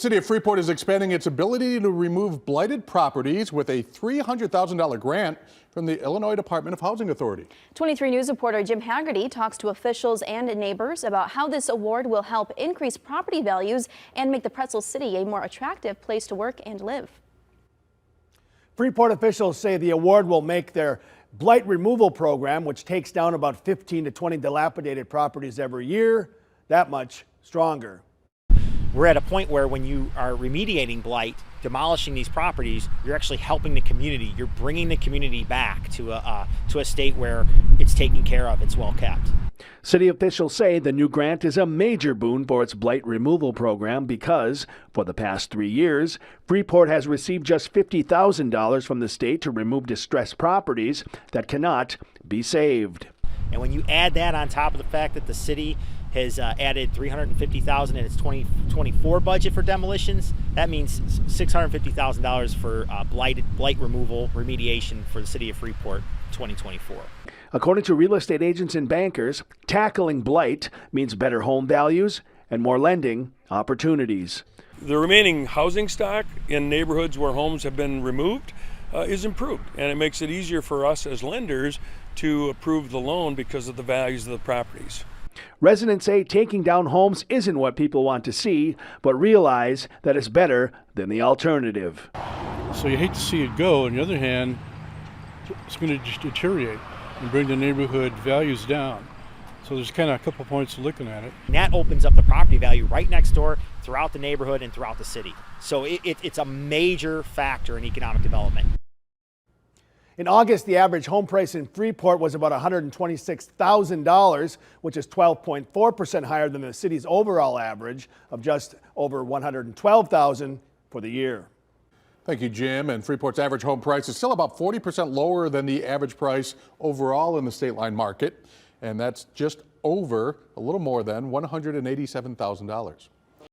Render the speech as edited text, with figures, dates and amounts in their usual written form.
City of Freeport is expanding its ability to remove blighted properties with a $300,000 grant from the Illinois Department of Housing Authority. 23 News reporter Jim Haggerty talks to officials and neighbors about how this award will help increase property values and make the Pretzel City a more attractive place to work and live. Freeport officials say the award will make their blight removal program, which takes down about 15 to 20 dilapidated properties every year, that much stronger. We're at a point where when you are remediating blight, demolishing these properties, you're actually helping the community. You're bringing the community back to a state where it's taken care of, it's well kept. City officials say the new grant is a major boon for its blight removal program because, for the past 3 years, Freeport has received just $50,000 from the state to remove distressed properties that cannot be saved. And when you add that on top of the fact that the city has added $350,000 in its 2024 budget for demolitions, that means $650,000 for blight removal remediation for the city of Freeport 2024. According to real estate agents and bankers, tackling blight means better home values and more lending opportunities. The remaining housing stock in neighborhoods where homes have been removed is improved, and it makes it easier for us as lenders to approve the loan because of the values of the properties. Residents say taking down homes isn't what people want to see, but realize that it's better than the alternative. So you hate to see it go. On the other hand, it's going to just deteriorate and bring the neighborhood values down. So there's kind of a couple points of looking at it. And that opens up the property value right next door throughout the neighborhood and throughout the city. So it's a major factor in economic development. In August, the average home price in Freeport was about $126,000, which is 12.4% higher than the city's overall average of just over $112,000 for the year. Thank you, Jim. And Freeport's average home price is still about 40% lower than the average price overall in the state line market. And that's just over a little more than $187,000.